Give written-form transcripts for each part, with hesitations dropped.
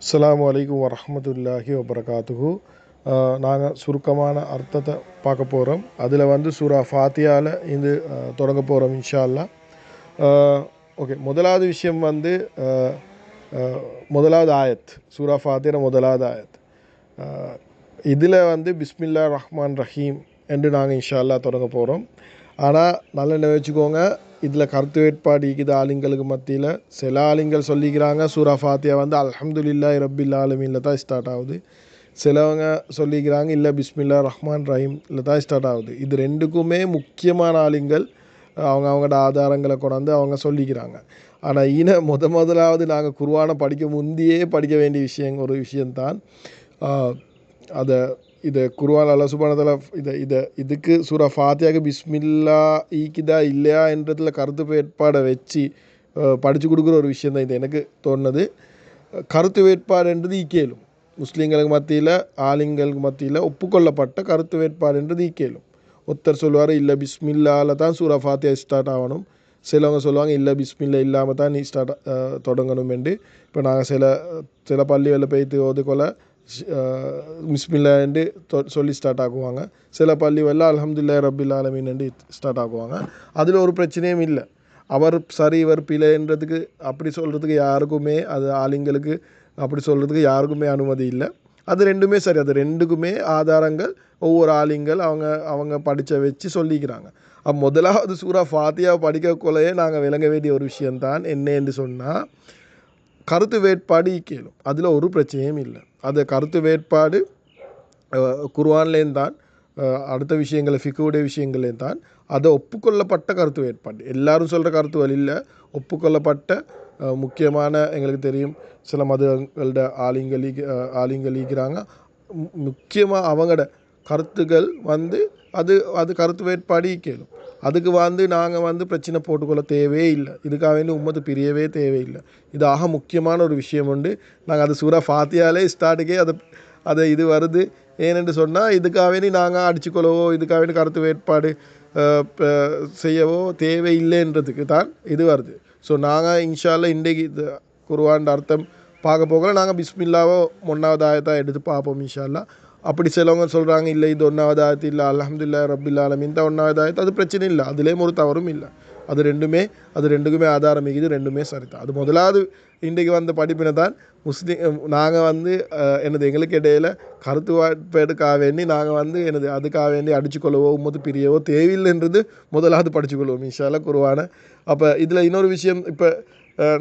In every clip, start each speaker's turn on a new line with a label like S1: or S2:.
S1: அஸ்ஸலாமு அலைக்கும் வரஹ்மத்துல்லாஹி வபரகாத்துஹு. நாங்கள் சுருக்கமான அர்த்தத்தை பார்க்க போகிறோம். அதில் வந்து சூரா ஃபாத்தியாவில் இது தொடங்க போகிறோம் இன்ஷா அல்லாஹ். ஓகே, முதலாவது விஷயம் வந்து முதலாவது ஆயத், சூரா ஃபாத்தியா முதலாவது ஆயத். இதில் வந்து பிஸ்மில்லா ரஹ்மான் ரஹீம் என்று நாங்கள் இன்ஷா அல்லாஹ் தொடங்க போகிறோம். ஆனால் நல்ல வச்சுக்கோங்க, இதில் கருத்து வேட்பாடு இருக்குது ஆளுங்களுக்கு மத்தியில். சில ஆளுங்கள் சொல்லிக்கிறாங்க சூரா ஃபாத்தியா வந்து அல்ஹம்துலில்லாஹி ரப்பில் ஆலமீனில் தான் ஸ்டார்ட் ஆகுது. சிலவங்க சொல்லிக்கிறாங்க இல்லை பிஸ்மில்லா ரஹ்மான் ரஹீமில் தான் ஸ்டார்ட் ஆகுது. இது ரெண்டுக்குமே முக்கியமான ஆளுங்கள் அவங்களோட ஆதாரங்களை கொண்டாந்து அவங்க சொல்லிக்கிறாங்க. ஆனால் முதலாவது நாங்கள் குர்ஆனை படிக்க முந்தியே படிக்க வேண்டிய ஒரு விஷயந்தான். அதை இதை குர்ஆன் அல்லாஹ் சுப்ஹானஹு வ தஆலா இதுக்கு சூரா ஃபாத்தியாவுக்கு பிஸ்மில்லா ஈக்குதா இல்லையா என்றதில் கருத்து வேட்பாடை வச்சு படித்து கொடுக்குற ஒரு விஷயந்தான் இது எனக்கு தோணுது. கருத்து வேட்பாடுன்றது ஈக்கேலும் முஸ்லீம்களுக்கு மத்தியில் ஆலிங்களுக்கு மத்தியில் ஒப்புக்கொள்ளப்பட்ட கருத்து வேட்பாடுன்றது ஈக்கேலும். ஒருத்தர் சொல்லுவார் இல்லை பிஸ்மில்லாவில் தான் சூரா ஃபாத்தியா ஸ்டார்ட் ஆகணும். சிலவங்க சொல்லுவாங்க இல்லை பிஸ்மில்லா இல்லாமல் தான் நீ தொடங்கணும் என்று. இப்போ நாங்கள் சில பள்ளிகளில் போய்த்து ஓதுக்கொள்ள பிஸ்மில்லான்னு சொல்லி ஸ்டார்ட் ஆக்குவாங்க. சில பள்ளிகளில் அல்ஹம்துலில்லாஹி ரப்பில் ஆலமீன் என்று ஸ்டார்ட் ஆக்குவாங்க. அதில் ஒரு பிரச்சனையும் இல்லை. அவர் சரி இவர் பிழைன்றதுக்கு அப்படி சொல்கிறதுக்கு யாருக்குமே, அது ஆலிங்களுக்கு அப்படி சொல்கிறதுக்கு யாருக்குமே அனுமதி இல்லை. அது ரெண்டுமே சரி. அது ரெண்டுக்குமே ஆதாரங்கள் ஒவ்வொரு ஆலிங்கள் அவங்க படித்த வச்சு சொல்லிக்கிறாங்க. முதலாவது சூரா ஃபாத்தியா படிக்கக்குள்ளேயே நாங்கள் விளங்க வேண்டிய ஒரு விஷயந்தான் என்ன என்று சொன்னால், கருத்து வேட்பாடு ஈக்கேலும், அதில் ஒரு பிரச்சனையும் இல்லை. அது கருத்து வேட்பாடு குர்ஆன்லேயும் தான், அடுத்த விஷயங்கள் ஃபிக்ஹுடைய விஷயங்கள்லேயும் தான். அதை ஒப்புக்கொள்ளப்பட்ட கருத்து வேட்பாடு, எல்லாரும் சொல்கிற கருத்துகள் இல்லை, ஒப்புக்கொள்ளப்பட்ட முக்கியமான எங்களுக்கு தெரியும் சில மதங்களோட ஆலிங்கள் ஈக்கிறாங்க. முக்கியமாக அவங்களோட கருத்துக்கள் வந்து அது கருத்து வேட்பாடு ஈக்கேலும். அதுக்கு வந்து நாங்கள் வந்து பிரச்சனை போட்டுக்கொள்ள தேவையே இல்லை. இதுக்காக வேண்டி உம்மத்து பிரியவே தேவையில்லை. இது ஆக முக்கியமான ஒரு விஷயம் உண்டு. நாங்கள் அது சூரா ஃபாத்தியாலே ஸ்டார்ட்டுக்கே அதை இது வருது. ஏனென்று சொன்னால் இதுக்காக வேண்டி நாங்கள் அடிச்சுக்கொள்ளவோ இதுக்காக வேண்டி கருத்து வேட்பாடு செய்யவோ தேவையில்லைன்றதுக்கு தான் இது வருது. ஸோ நாங்கள் இன்ஷா அல்லாஹ் இன்றைக்கு இது குர்ஆன் அர்த்தம் பார்க்க போகல, நாங்கள் பிஸ்மில்லாவோ 1வது ஆயத்தாக எடுத்து பார்ப்போம் இன்ஷா அல்லாஹ். அப்படி சிலவங்க சொல்கிறாங்க இல்லை இது 1வது ஆயத்து இல்லை, அல்ஹம்துலில்லாஹி ரப்பில் ஆலமீன் தான் 1வது ஆயத்து, அது பிரச்சனை இல்லை, அதுலேயும் ஒரு தவறும் இல்லை. அது ரெண்டுக்குமே ஆதாரம் இருக்குது, ரெண்டுமே சரிதான். அது முதலாவது இன்றைக்கு வந்த படிப்பினை தான் நாங்கள் வந்து எங்களுக்கு இடையில் கருத்து வாய்ப்பாடுக்காக வேண்டி நாங்கள் வந்து அதுக்காக வேண்டி அடிச்சுக்கொள்ளவோ உம்மத்து பிரியவோ தேவையில்லைன்றது முதலாவது படிச்சுக்கொள்வோம் இன்ஷா அல்லாஹ் குர்ஆனை. அப்போ இதில் இன்னொரு விஷயம், இப்போ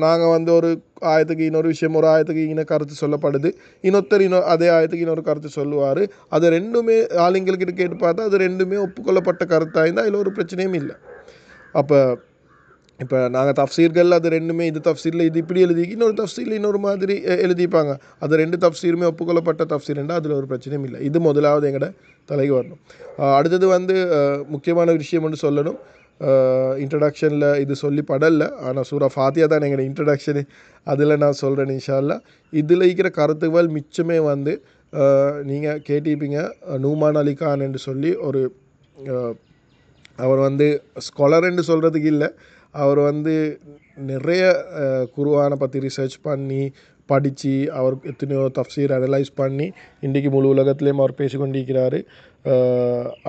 S1: நாங்கள் வந்து ஒரு ஆயத்துக்கு இன்னொரு விஷயம், ஒரு ஆயத்துக்கு கருத்து சொல்லப்படுது, இன்னொருத்தர் அதே ஆயத்துக்கு இன்னொரு கருத்து சொல்லுவார். அது ரெண்டுமே ஆளுங்கள்கிட்ட கேட்டு பார்த்தா அது ரெண்டுமே ஒப்புக்கொள்ளப்பட்ட கருத்தாக இருந்தால் அதில் ஒரு பிரச்சனையும் இல்லை. அப்போ இப்போ நாங்கள் தஃப்சீர்கள் அது ரெண்டுமே, இது தஃப்சீரில் இது இப்படி எழுதி, இன்னொரு தஃப்சீரில் இன்னொரு மாதிரி எழுதிப்பாங்க. அது ரெண்டு தஃப்சீருமே ஒப்புக்கொள்ளப்பட்ட தஃப்சீர்ண்டா அதில் ஒரு பிரச்சனையும் இல்லை. இது முதலாவது எங்களோட தலைக்கு வரணும். அடுத்தது வந்து முக்கியமான விஷயம் ஒன்று சொல்லணும். இன்ட்ரடக்ஷனில் இது சொல்லி படலை, ஆனால் சூரா ஃபாத்தியா தான் எங்களோட இன்ட்ரடக்ஷனு. அதில் நான் சொல்கிறேன் இன்ஷா அல்லாஹ். இதில் இருக்கிற கருத்துக்கள் மிச்சமே வந்து நீங்கள் கேட்டிருப்பீங்க. நூமான் அலி கான் என்று சொல்லி ஒரு அவர் வந்து ஸ்காலர் என்று சொல்கிறதுக்கு இல்லை, அவர் வந்து நிறைய குர்ஆனை பற்றி ரிசர்ச் பண்ணி படித்து அவர் எத்தனையோ தஃப்சீர் அனலைஸ் பண்ணி இன்றைக்கி முழு உலகத்துலேயும் அவர் பேசிக்கொண்டிருக்கிறாரு.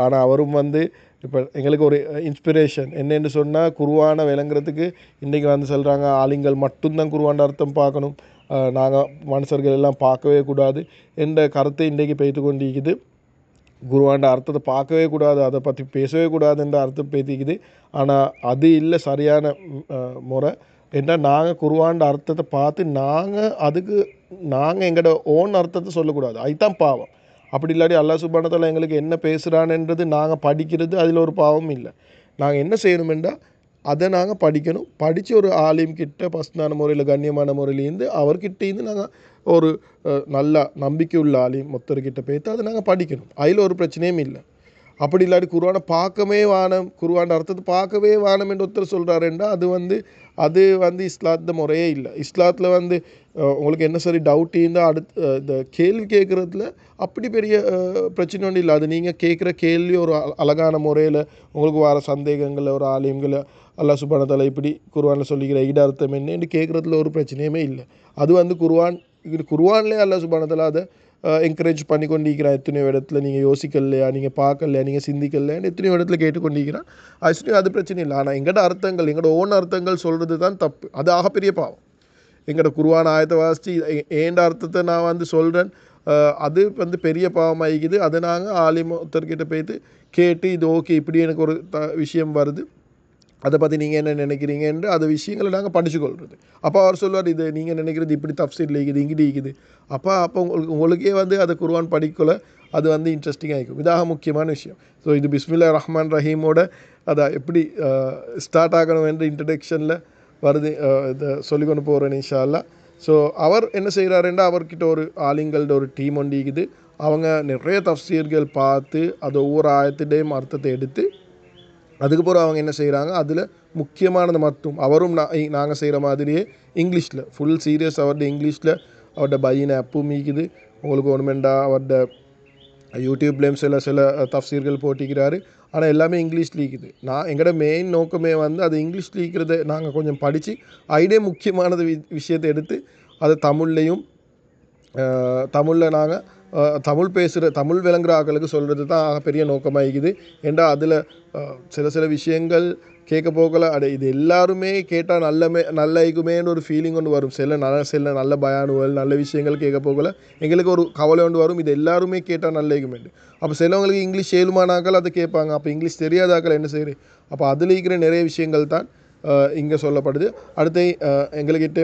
S1: ஆனால் அவரும் வந்து இப்போ எங்களுக்கு ஒரு இன்ஸ்பிரேஷன் என்னென்னு சொன்னால், குர்ஆனை விளங்குறதுக்கு இன்றைக்கி வந்து சொல்கிறாங்க ஆலிங்கள் மட்டும்தான் குர்ஆன் அர்த்தம் பார்க்கணும், நாங்கள் மனுஷர்கள் எல்லாம் பார்க்கவே கூடாது என்ற கருத்தை இன்றைக்கி பேய்த்து கொண்டிருக்குது. குர்ஆன் அர்த்தத்தை பார்க்கவே கூடாது, அதை பற்றி பேசவே கூடாதுன்ற அர்த்தம் பேத்திக்குது. ஆனால் அது இல்லை சரியான முறை. ஏன்னா நாங்கள் குர்ஆன் அர்த்தத்தை பார்த்து நாங்கள் எங்களோட ஓன் அர்த்தத்தை சொல்லக்கூடாது, அதுதான் பாவம். அப்படி இல்லாட்டி அல்லாஹ் சுப்ஹானஹு வ தஆலா எங்களுக்கு என்ன பேசுகிறான்ன்றது நாங்கள் படிக்கிறது அதில் ஒரு பாவம் இல்லை. நாங்கள் என்ன செய்யணுமெண்டா அதை நாங்கள் படிக்கணும். படித்து ஒரு ஆலிம் கிட்ட பஸ்தான முறையில் கண்ணியமான முறையிலேருந்து அவர்கிட்டேருந்து நாங்கள் ஒரு நல்ல நம்பிக்கையுள்ள ஆலிம் மொத்தர்கிட்ட போய்த்து அதை நாங்கள் படிக்கணும். அதில் ஒரு பிரச்சனையும் இல்லை. அப்படி இல்லாட்டி குர்ஆனை பார்க்கவே வானம், குர்ஆன் அர்த்தத்தை பார்க்கவே வானம் என்று ஒருத்தர் சொல்கிறாருன்றா அது வந்து இஸ்லாத்து முறையே இல்லை. இஸ்லாத்தில் வந்து உங்களுக்கு என்ன சரி டவுட் இருந்தால் இந்த கேள்வி கேட்குறதுல அப்படி பெரிய பிரச்சனை ஒன்றும் இல்லை. அது நீங்கள் கேட்குற கேள்வி ஒரு அழகான முறையில் உங்களுக்கு வர சந்தேகங்களை ஒரு ஆலிம்களை அல்லாஹ் சுப்ஹானஹு வ தஆலா இப்படி குர்ஆனில் சொல்லிக்கிற அர்த்தம் என்னன்னு கேட்குறதுல ஒரு பிரச்சனையுமே இல்லை. அது வந்து குர்ஆன் இது குர்ஆன்லேயே அல்லாஹ் சுப்ஹானஹு வ தஆலா அதை என்கரேஜ் பண்ணி கொண்டிருக்கிறான். எத்தனையோ இடத்துல நீங்கள் யோசிக்கலையா, நீங்கள் பார்க்கலையா, நீங்கள் சிந்திக்கலையான்னு எத்தனையோ இடத்துல கேட்டுக்கொண்டிருக்கிறான். அது பிரச்சனை இல்லை. ஆனால் எங்களோட அர்த்தங்கள், எங்களோட ஓன் அர்த்தங்கள் சொல்கிறது தான் தப்பு. அது ஆகப்பெரிய பாவம். எங்களோட குர்ஆன் ஆயத்தை வாசித்து ஏண்ட அர்த்தத்தை நான் வந்து சொல்கிறேன், அது வந்து பெரிய பாவமாகிக்குது. அதை நாங்கள் ஆலிம் ஒருத்தர்கிட்ட போய்த்து கேட்டு இது ஓகே இப்படி எனக்கு ஒரு விஷயம் வருது, அதை பற்றி நீங்கள் என்ன நினைக்கிறீங்கன்னு அந்த விஷயங்களை நாங்கள் படிச்சுக்கொள்கிறது. அப்போ அவர் சொல்லுவார், இது நீங்கள் நினைக்கிறது இப்படி தஃப்சீரில் இருக்குது, இங்கிட்டு இருக்குது. அப்போ உங்களுக்கே வந்து அதை குர்ஆன் படிக்கல அது வந்து இன்ட்ரெஸ்டிங்காக இருக்கும். இதாக முக்கியமான விஷயம். ஸோ இது பிஸ்மில்லாஹிர் ரஹ்மான் ரஹீமோட அதை எப்படி ஸ்டார்ட் ஆகணும் என்ற இன்ட்ரடக்ஷனில் வருது. இதை சொல்லிக்கொண்டு போகிறேன் இன்ஷா அல்லாஹ். ஸோ அவர் என்ன செய்கிறாருன்னா, அவர்கிட்ட ஒரு ஆலிங்கள்ட ஒரு டீம் ஒன்று இருக்குது. அவங்க நிறைய தஃப்சீர்கள் பார்த்து அதை ஒவ்வொரு ஆயத்திடையும் அர்த்தத்தை எடுத்து அதுக்கப்புறம் அவங்க என்ன செய்கிறாங்க, அதில் முக்கியமானது மட்டும் அவரும் நாங்கள் செய்கிற மாதிரியே இங்கிலீஷில் ஃபுல் சீரியஸ் அவர்கிட்ட இங்கிலீஷில் அவர்கிட்ட பையனை அப்பும் மீக்குது. உங்களுக்கு ஒன்றுமெண்டா அவர்கிட்ட யூடியூப்லேயும் சில தஃப்சீர்கள் போட்டிக்கிறாரு. ஆனால் எல்லாமே இங்கிலீஷ் லீக்குது. எங்களோட மெயின் நோக்கமே வந்து அது இங்கிலீஷ் லீக்கிறத நாங்கள் கொஞ்சம் படித்து ஐடியே முக்கியமானது விஷயத்தை எடுத்து அதை தமிழில் நாங்கள் தமிழ் பேசுகிற தமிழ் விளங்குற ஆக்களுக்கு சொல்கிறது தான் பெரிய நோக்கமாக இருக்குது. ஏண்டா அதில் சில விஷயங்கள் கேட்க போகல இது எல்லாருமே கேட்டால் நல்ல இருக்குமேன்னு ஒரு ஃபீலிங் ஒன்று வரும். சில நல்ல பயானுகள் நல்ல விஷயங்கள் கேட்க போகல எங்களுக்கு ஒரு கவலை ஒன்று வரும், இது எல்லாருமே கேட்டால் நல்ல இருக்குமேண்டு. அப்போ சிலவங்களுக்கு இங்கிலீஷ் ஏழுமானாக்கள் அதை கேட்பாங்க. அப்போ இங்கிலீஷ் தெரியாதாக்கள் என்ன செய்யுது? அப்போ அதில் இருக்கிற நிறைய விஷயங்கள் தான் இங்கே சொல்லப்படுது. அடுத்து எங்கள்கிட்ட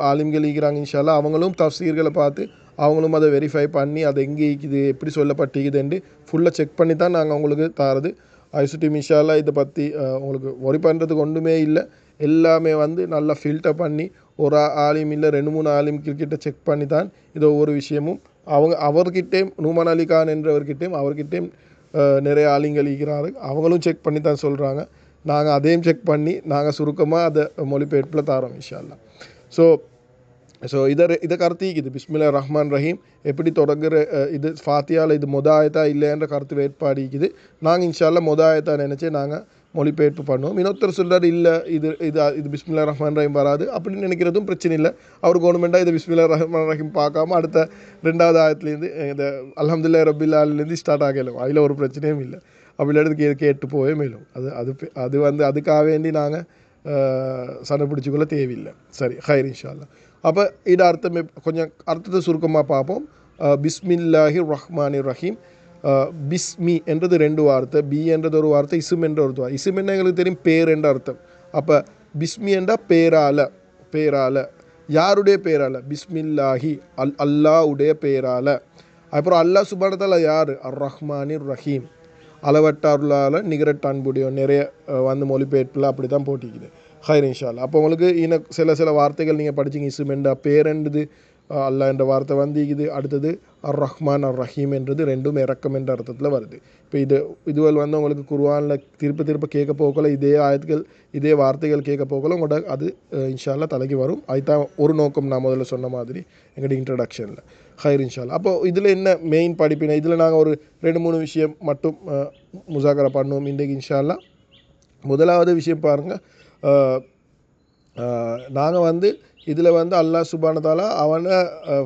S1: ஆலிம்கள் இருக்கிறாங்க இன்ஷா அல்லாஹ். அவங்களும் தஃப்சீர்களை பார்த்து அவங்களும் அதை வெரிஃபை பண்ணி அதை எங்கே இருக்குது எப்படி சொல்லப்பட்டிக்குதுன்னு ஃபுல்லாக செக் பண்ணி தான் நாங்கள் உங்களுக்கு தரது. ஐசுடீம் இன்ஷா அல்லாஹ் இதை பற்றி உங்களுக்கு ஒரி பண்ணுறதுக்கு ஒன்றுமே இல்லை. எல்லாமே வந்து நல்லா ஃபில்டர் பண்ணி ஒரு ஆலிம் இல்லை 2-3 ஆலிம்கிட்ட செக் பண்ணி தான் இது ஒவ்வொரு விஷயமும் அவர்கிட்டையும் நூமான் அலி கான் அவர்கிட்டையும் நிறைய ஆலிங்கள் இருக்கிறார்கள். அவங்களும் செக் பண்ணி தான் சொல்கிறாங்க. நாங்கள் அதையும் செக் பண்ணி நாங்கள் சுருக்கமாக அதை மொழிபெயர்ப்பில் தரோம் இன்ஷா அல்லாஹ். ஸோ இதை கருத்திக்குது பிஸ்மில்லாஹிர் ரஹ்மான் ரஹீம் எப்படி தொடங்குற இது ஃபாத்தியாவில் இது ஆயத்தா இல்லைன்ற கருத்து வேட்பாடு இருக்குது. நாங்கள் இன்ஷா அல்லாஹ் ஆயத்தா நினச்சி நாங்கள் மொழிபெயர்ப்பு பண்ணுவோம். இன்னொருத்தர் சொல்கிறார் இல்லை இது பிஸ்மில்லாஹிர் ரஹ்மான் ரஹீம் வராது அப்படின்னு நினைக்கிறதும் பிரச்சனை இல்லை. அவர் கவர்மெண்ட்டாக இது பிஸ்மில்லாஹிர் ரஹ்மான் ரஹீம் பார்க்காம அடுத்த 2வது ஆயத்துலேருந்து இந்த அல்ஹம்துலில்லாஹி ரப்பில் ஆலமீன்லேருந்து ஸ்டார்ட் ஆகலாம். அதில் ஒரு பிரச்சனையும் இல்லை. அப்படி எடுத்து கேட்டு போவே மேலும் அது வந்து அதுக்காக வேண்டி நாங்கள் சண்டை பிடிச்சிக்கொள்ள தேவையில்லை. சரி, ஹைர் இன்ஷா அல்லாஹ். அப்போ இது கொஞ்சம் அர்த்தத்தை சுருக்கமாக பார்ப்போம். பிஸ்மில்லாஹிர் ரஹ்மானிர் ரஹீம். பிஸ்மி என்றது 2 வார்த்தை, பி என்றது ஒரு வார்த்தை, இஸ்ம் என்ற ஒரு வார்த்தை. இஸ்ம் என்ன எங்களுக்கு தெரியும், பேர் என்ற அர்த்தம். அப்போ பிஸ்மி என்றால் பேரால யாருடைய பேரால? பிஸ்மில்லாஹி அல்லாஹ்வுடைய பேரால. அப்புறம் அல்லாஹ் சுப்ஹானஹு வ தஆலா யார்? அர் ரஹ்மானிர் ரஹீம், அளவற்ற அருளால் நிகரட்ட அன்புடைய. நிறைய வந்து மொழிபெயர்ப்பில் அப்படி தான் போட்டிக்குது. ஹைர் இன்ஷா அல்லாஹ். அப்போ உங்களுக்கு சில வார்த்தைகள் நீங்கள் படிச்சிங்க. இஸ்மெண்டா பேரென்றது அல்லாஹ் என்ற வார்த்தை வந்திக்குது. அடுத்தது அர் ரஹ்மான் அர் ரஹீம் என்றது 2ம் இறக்கம் என்ற அர்த்தத்தில் வருது. இப்போ இதுவல் வந்து உங்களுக்கு குர்ஆனில் திருப்ப கேட்க போகல இதே ஆயத்துகள் இதே வார்த்தைகள் கேட்க போகல உங்களோட அது இன்ஷா அல்லாஹ் தலைக்கு வரும். அதுதான் ஒரு நோக்கம் நான் முதல்ல சொன்ன மாதிரி எங்களுடைய இன்ட்ரடக்ஷனில். ஹைர் இன்ஷா அல்லாஹ். அப்போ இதில் என்ன மெயின் படிப்பினை, இதில் நாங்கள் ஒரு 2-3 விஷயம் மட்டும் முசாக்கரா பண்ணுவோம் இன்றைக்கு இன்ஷா அல்லாஹ். முதலாவது விஷயம் பாருங்கள், நாங்கள் வந்து இதில் வந்து அல்லாஹ் சுப்ஹானஹு வ தஆலா அவனை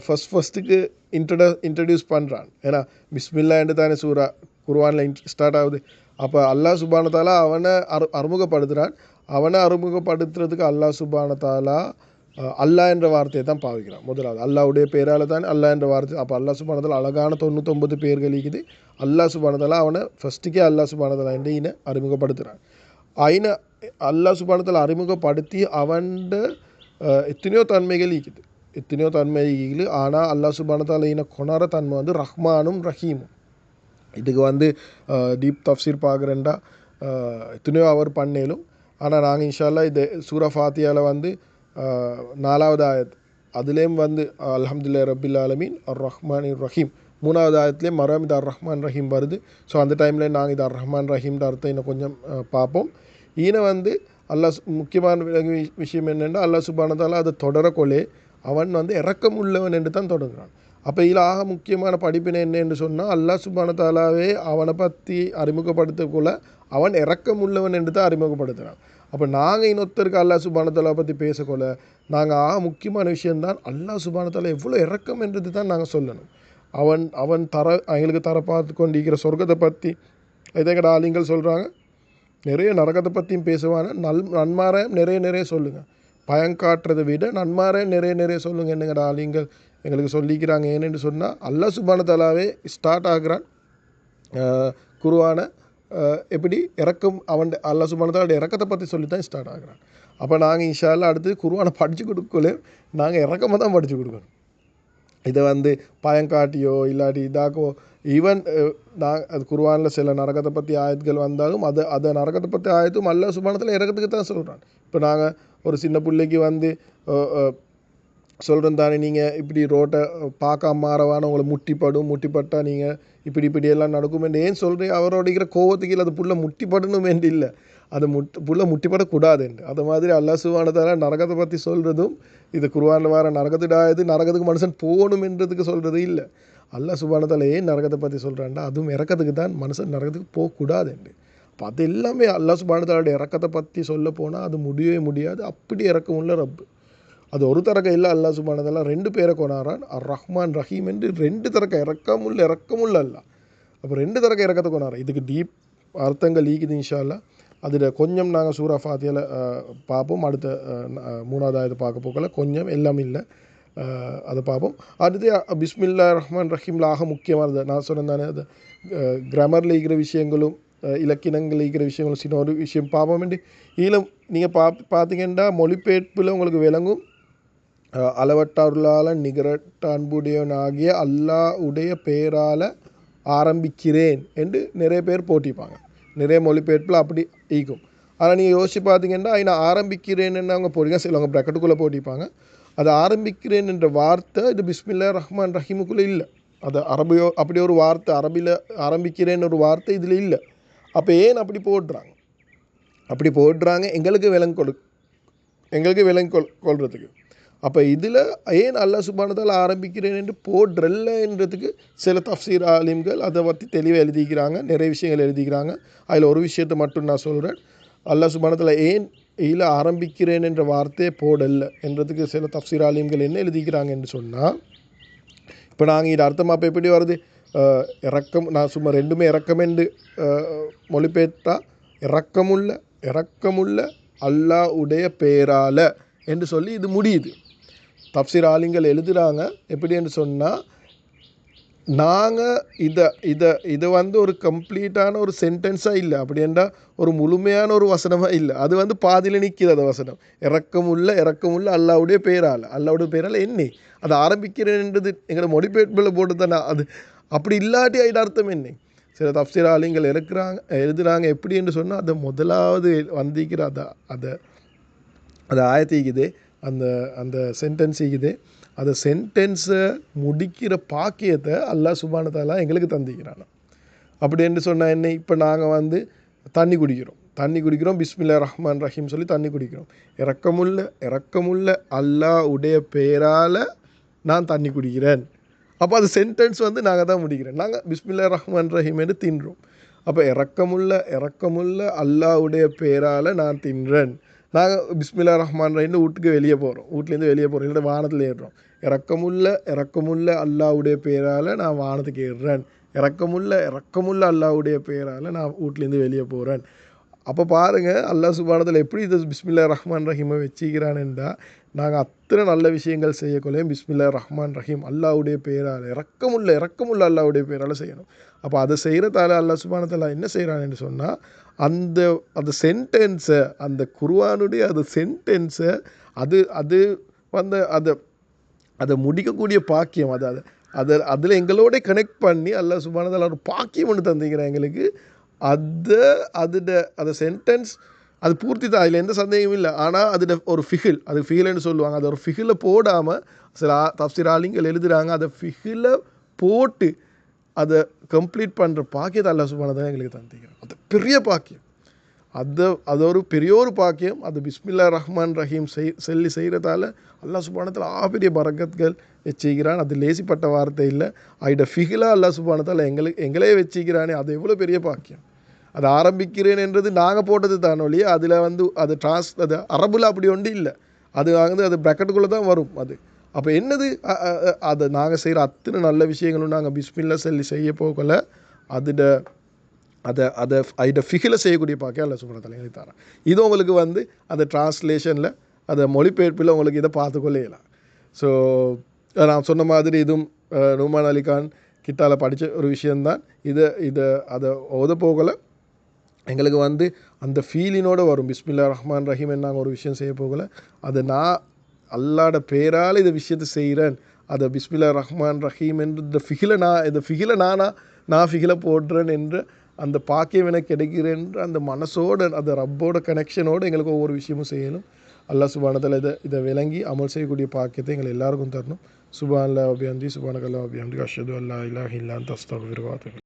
S1: ஃபஸ்ட்டுக்கு இன்ட்ரடியூஸ் பண்ணுறான். ஏன்னா பிஸ்மில்லா என்று தானே சூரா குர்ஆனில் ஸ்டார்ட் ஆகுது. அப்போ அல்லாஹ் சுப்ஹானஹு வ தஆலா அவனை அறிமுகப்படுத்துகிறான். அவனை அறிமுகப்படுத்துறதுக்கு அல்லாஹ் சுப்ஹானஹு வ தஆலா அல்லாஹ் என்ற வார்த்தையை தான் பாவிக்கிறான். முதலாவது அல்லாஹ்வுடைய பேரால் தான் அல்லாஹ் என்ற வார்த்தை. அப்போ அல்லாஹ் சுப்ஹானஹு வ தஆலா அழகான 99 பேர்கள் இருக்குது. அல்லாஹ் சுப்ஹானஹு வ தஆலா அவனை ஃபஸ்ட்டுக்கே அல்லாஹ் சுப்ஹானஹு வ தஆலா என்று அறிமுகப்படுத்துகிறான். அல்லாஹ் சுப்ஹானஹு வ தஆலா அறிமுகப்படுத்தி அவன்ட எத்தனையோ தன்மைகள் இருக்குது. ஆனால் அல்லாஹ் சுப்ஹானஹு வ தஆலா கொணர தன்மை வந்து ரஹ்மானும் ரஹீமும். இதுக்கு வந்து டீப் தஃப்சீர் பார்க்குறேன்டா எத்தனையோ அவர் பண்ணேலும். ஆனால் நாங்கள் இன்ஷா அல்லாஹ் இது சூரா ஃபாத்தியாவில் வந்து 4வது ஆயத் அதுலேயும் வந்து அல்ஹம்துலில்லாஹி ரப்பில் ஆலமீன் அர் ரஹ்மானிர் ரஹீம். 3வது ஆயத்துலேயும் மரம் இது அர் ரஹ்மான் ரஹீம் வருது. ஸோ அந்த டைமில் நாங்கள் இது அர் ரஹ்மான் ரஹீம்ன்ற அர்த்தம் இன்னும் கொஞ்சம் பார்ப்போம். வந்து அல்லாஹ் முக்கியமான விஷயம் என்னென்னா அல்லாஹ் சுப்ஹானஹு வ தஆலா அதை தொடரக்கொள்ளே அவன் வந்து இரக்கம் உள்ளவன் என்று தான் தொடங்குறான். அப்போ இதில் ஆக முக்கியமான படிப்பினை என்ன என்று சொன்னால் அல்லாஹ் சுப்ஹானஹு வ தஆலாவே அவனை பற்றி அறிமுகப்படுத்தக்குள்ள அவன் இரக்கம் உள்ளவன் என்று தான் அறிமுகப்படுத்துகிறான். அப்போ நாங்கள் இன்னொருத்தருக்கு அல்லாஹ் சுப்ஹானஹு வ தஆலா பற்றி பேசக்கொள்ள நாங்கள் முக்கியமான விஷயம்தான் அல்லாஹ் சுப்ஹானஹு வ தஆலா எவ்வளோ இறக்கம் என்றது தான் நாங்கள் சொல்லணும். அவன் எங்களுக்கு தர பார்த்து கொண்டிருக்கிற சொர்க்கத்தை பற்றி எதங்கட ஆளுங்கள் சொல்கிறாங்க, நிறைய நரகத்தை பற்றியும் பேசுவாங்க. நன்மார நிறைய சொல்லுங்கள், பயங்காட்டுறதை விட நன்மார நிறைய சொல்லுங்கள் என்னங்கட ஆளுங்கள் எங்களுக்கு சொல்லிக்கிறாங்க. ஏன்னு சொன்னால் அல்லாஹ் சுப்ஹானஹு வ தஆலாவே ஸ்டார்ட் ஆகுறான் குர்ஆன எப்படி இறக்கம் அல்லாஹ் சுப்ஹானஹு வ தஆலா இறக்கத்தை பற்றி சொல்லி தான் ஸ்டார்ட் ஆகுறான். அப்போ நாங்கள் இன்ஷா அல்லாஹ் அடுத்து குர்ஆனை படித்து கொடுக்கல, நாங்கள் இறக்கமாக தான் படித்து கொடுக்கணும். இதை பயங்காட்டியோ இல்லாட்டி இதாக்கோ ஈவன் அது குர்ஆனில் சில நரகத்தை பற்றி ஆயத்துகள் வந்தாலும் அதை நரகத்தை பற்றி ஆயத்தும் அல்லாஹ் சுப்ஹானஹு வ தஆலா இறக்கத்துக்கு தான் சொல்கிறான். இப்போ நாங்கள் ஒரு சின்ன பிள்ளைக்கு சொல்கிறோம் தானே, நீங்கள் இப்படி ரோட்டை பார்க்காம மாறவான உங்களை முட்டிப்பட்டால் நீங்கள் இப்படியெல்லாம் நடக்கும் என்று ஏன் சொல்கிறேன்? அவரோட இருக்கிற கோவத்துக்கு இல்லை, அது புள்ள முட்டிப்படணும் என்று இல்லை, அது புள்ள முட்டிப்படக்கூடாது என்று. அது மாதிரி அல்லாஹ் சுப்ஹானஹு வ தஆலா நரகத்தை பற்றி சொல்கிறதும் இது குர்ஆனில் வர நரகத்துக்கு மனுஷன் போகணும் என்றதுக்கு சொல்கிறது இல்லை. அல்லாஹ் சுப்ஹானஹு வ தஆலா ஏன் நரகத்தை பற்றி சொல்கிறான்டா, அதுவும் இறக்கத்துக்கு தான், மனுஷன் நரகத்துக்கு போகக்கூடாது என்று. அப்போ அது எல்லாமே அல்லாஹ் சுப்ஹானஹு வ தஆலாவுடைய இறக்கத்தை பற்றி சொல்ல போனால் அது முடியவே முடியாது. அப்படி இறக்கம் உள்ள ரப்பு. அது ஒரு தரக்க இல்லை, அல்லாஹ் சுப்ஹானஹு வ தஆலா 2 பேரை கொண்டாடுறான், அர் ரஹ்மான் ரஹீம் என்று 2 தரக்க இறக்கமுள்ள அல்லாஹ். அப்போ 2 தரக்க இறக்கத்தை கொண்டாடுறான். இதுக்கு டீப் அர்த்தங்கள் ஈக்குது இன்ஷா அல்லாஹ். அதில் கொஞ்சம் நாங்கள் சூரா ஃபாத்தியாவில் பார்ப்போம். அடுத்த 3வது ஆயத்தை பார்க்க போகல, கொஞ்சம் எல்லாம் இல்லை, அதை பார்ப்போம். அடுத்து பிஸ்மில்லாஹிர் ரஹ்மான் ரஹீமில் ஆக முக்கியமானது நான் சொன்னேன் தானே, அது கிராமரில் இருக்கிற விஷயங்களும் இலக்கியங்கள் இருக்கிற விஷயங்களும் சின்ன ஒரு விஷயம் பார்ப்போம். இதில் நீங்கள் பார்த்தீங்கன்னா மொழிபெயர்ப்பில் உங்களுக்கு விளங்கும், அளவற்ற அருளால் நிகரற்ற அன்புடையவனாகிய அல்லாஹ் உடைய பெயரால் ஆரம்பிக்கிறேன் என்று நிறைய பேர் போட்டிப்பாங்க. நிறைய மொழிபெயர்ப்பில் அப்படி ஈக்கும். ஆனால் நீங்கள் யோசிச்சு பார்த்தீங்கன்னா நான் ஆரம்பிக்கிறேன்னு அவங்க போட்டிங்க, சிலவங்க ப்ராக்கெட்டுக்குள்ளே போட்டிப்பாங்க. அது ஆரம்பிக்கிறேன் என்ற வார்த்தை இது பிஸ்மில்லாஹிர் ரஹ்மான் ரஹீமுக்குள்ளே இல்லை. அது அரபியோ அப்படி ஒரு வார்த்தை, அரபியில் ஆரம்பிக்கிறேன்னு ஒரு வார்த்தை இதில் இல்லை. அப்போ ஏன் அப்படி போடுறாங்க எங்களுக்கு விலங்கு கொள்றதுக்கு. அப்போ இதில் ஏன் அல்லாஹ் சுப்ஹானஹு வ தஆலா ஆரம்பிக்கிறேன் என்று போடுறல்லன்றதுக்கு சில தஃப்சீர் ஆலிம்கள் அதை பற்றி தெளிவாக எழுதிக்கிறாங்க, நிறைய விஷயங்கள் எழுதிக்கிறாங்க. அதில் ஒரு விஷயத்தை மட்டும் நான் சொல்கிறேன். அல்லாஹ் சுப்ஹானஹு வ தஆலா ஏன் இதில் ஆரம்பிக்கிறேன் என்ற வார்த்தையை போடலை என்றதுக்கு சில தஃப்சீர் ஆலிம்கள் என்ன எழுதிக்கிறாங்க என்று சொன்னால், இப்போ நாங்கள் இது அர்த்தமாக இப்போ எப்படி வருது, இறக்கம், நான் சும்மா ரெண்டுமே இறக்கம் என்று மொழிபெயர்த்தா இறக்கமுள்ள அல்லாஹ் உடைய பேரால என்று சொல்லி இது முடியுது. தஃப்சீர் ஆலிம்கள் எழுதுகிறாங்க எப்படி என்று சொன்னால், நாங்கள் இதை ஒரு கம்ப்ளீட்டான ஒரு சென்டென்ஸாக இல்லை, அப்படி என்றால் ஒரு முழுமையான ஒரு வசனமாக இல்லை, அது பாதியில் நிற்கிது. அந்த வசனம் இறக்கமுள்ள அல்லாஹ்வுடைய பேரால் என்ன அதை ஆரம்பிக்கிறேன்றது எங்களை மொழிபெயர்ப்பில் போட்டு தானே, அது அப்படி இல்லாட்டி அதில் அர்த்தம் என்ன? சில தஃப்சீர் ஆலிம்கள் எழுதுகிறாங்க எப்படி என்று சொன்னால், அதை முதலாவது வந்திக்கிற அதை ஆயத்திக்குது, அந்த சென்டென்ஸ் இருக்குது, அந்த சென்டென்ஸை முடிக்கிற பாக்கியத்தை அல்லாஹ் சுப்ஹானஹு வ தஆலா எங்களுக்கு தந்திக்கிறான். அப்படி என்று சொன்னால் என்ன, இப்போ நாங்கள் தண்ணி குடிக்கிறோம் பிஸ்மில்லாஹிர் ரஹ்மான் ரஹீம் சொல்லி தண்ணி குடிக்கிறோம். இறக்கமுள்ள அல்லாஹ் உடைய பேரால் நான் தண்ணி குடிக்கிறேன். அப்போ அது சென்டென்ஸ் நாங்கள் தான் முடிக்கிறேன். நாங்கள் பிஸ்மில்லாஹிர் ரஹ்மான் ரஹீம் என்று தின்றோம். அப்போ இறக்கமுள்ள அல்லாஹ் உடைய பேரால் நான் தின்றேன். நாங்கள் பிஸ்மில்லாஹிர் ரஹ்மான் ரஹீம்னு வீட்டிலேருந்து வெளியே போகிறோம், இல்லை வானத்தில் ஏறுறோம். இறக்கமுள்ள அல்லாஹ்வுடைய பேரால் நான் வானத்துக்கு ஏறுறேன். இறக்கமுள்ள அல்லாஹ்வுடைய பேரால் நான் வீட்டிலேருந்து வெளியே போகிறேன். அப்போ பாருங்கள் அல்லாஹ் சுப்ஹானஹு வ தஆலா எப்படி இது பிஸ்மில்லாஹிர் ரஹ்மான் ரஹீமை வச்சுக்கிறான்டா, நாங்கள் அத்தனை நல்ல விஷயங்கள் செய்யக்கொள்ளையும் பிஸ்மில்லாஹிர் ரஹ்மான் ரஹீம் அல்லாஹ்வுடைய பேரால் இறக்கமுள்ள அல்லாஹ்வுடைய பேரால் செய்யணும். அப்போ அதை செய்கிறதால அல்லாஹ் சுப்ஹானஹு வ தஆலா என்ன செய்கிறான்னு சொன்னால், அந்த சென்டென்ஸை, அந்த குர்ஆனுடைய அந்த சென்டென்ஸை அதை முடிக்கக்கூடிய பாக்கியம், அதில் எங்களோட கனெக்ட் பண்ணி அல்லாஹ் சுப்ஹானஹு வ தஆலா ஒரு பாக்கியம் ஒன்று தந்திக்கிறேன் எங்களுக்கு. அந்த சென்டென்ஸ் அது பூர்த்தி தான், அதில் எந்த சந்தேகமும் இல்லை. ஆனால் அதில் ஒரு ஃபிகில்னு சொல்லுவாங்க, அது ஒரு ஃபிகிலை போடாமல் சில தஃப்சீர் ஆலிம்கள் எழுதுகிறாங்க, அதை ஃபிகிலை போட்டு அதை கம்ப்ளீட் பண்ணுற பாக்கியத்தை அல்லாஹ் சுப்ஹானஹு வ தஆலா எங்களுக்கு தந்திக்கிறான். அது பெரிய பாக்கியம், அது ஒரு பெரிய ஒரு பாக்கியம். அது பிஸ்மில்லாஹிர் ரஹ்மான் ரஹீம் செய்கிறதால அல்லாஹ் சுப்ஹானஹு வ தஆலா பெரிய பரக்கத்துகள் வச்சுக்கிறான். அது லேசிப்பட்ட வார்த்தை இல்லை. அதோட ஃபிகிலாக அல்லாஹ் சுப்ஹானஹு வ தஆலா எங்களே வச்சுக்கிறானே, அது எவ்வளோ பெரிய பாக்கியம். அது ஆரம்பிக்கிறேன் என்றது நாங்கள் போட்டது தான் ஒழிய அதில் வந்து அது அது அரபுல அப்படி ஒன்று இல்லை. அது வந்து அது ப்ராக்கெட்டுக்குள்ளே தான் வரும் அது. அப்போ என்னது அதை நாங்கள் செய்கிற அத்தனை நல்ல விஷயங்களும் நாங்கள் பிஸ்மில்லா சொல்லி செய்ய போகல அதில் அதை ஃபிகில் செய்யக்கூடிய பார்க்க அல்ல சுப்ஹானஹு வ தஆலா எங்களுக்கு தரேன். இது உங்களுக்கு வந்து அந்த டிரான்ஸ்லேஷனில் அதை மொழிபெயர்ப்பில் உங்களுக்கு இதை பார்த்துக்கொள்ளலாம். ஸோ நான் சொன்ன மாதிரி இதுவும் நுமான் அலி கான் கிட்டால் படித்த ஒரு விஷயந்தான். அதை ஓத போகலை எங்களுக்கு வந்து அந்த ஃபீலினோடு வரும். பிஸ்மில்லா ரஹ்மான் ரஹீம் நாங்கள் ஒரு விஷயம் செய்ய போகலை, அதை நான் அல்லாட பேரால் இந்த விஷயத்தை செய்கிறேன், அதை பிஸ்மில்லா ரஹ்மான் ரஹீம் என்ற இந்த ஃபிகில நான் ஃபிகில போடுறேன் என்ற அந்த பாக்கியம் எனக்கு கிடைக்கிறேன்ற அந்த மனசோட அந்த ரப்போட கனெக்ஷனோடு எங்களுக்கு ஒவ்வொரு விஷயமும் செய்யணும். அல்லாஹ் சுப்ஹானஹு வ தஆலா இதை விளங்கி அமல் செய்யக்கூடிய பாக்கியத்தை எங்கள் எல்லாருக்கும் தரணும். சுப்ஹானல்லாஹி வ பிஹம்திஹி சுப்ஹானக்கல்லாஹி வ பிஹம்திஹி அஷ்ஹது அல்லா இலாஹ இல்லா அன்த அஸ்தக்ஃபிருக வ அத்தூபு இலைக்.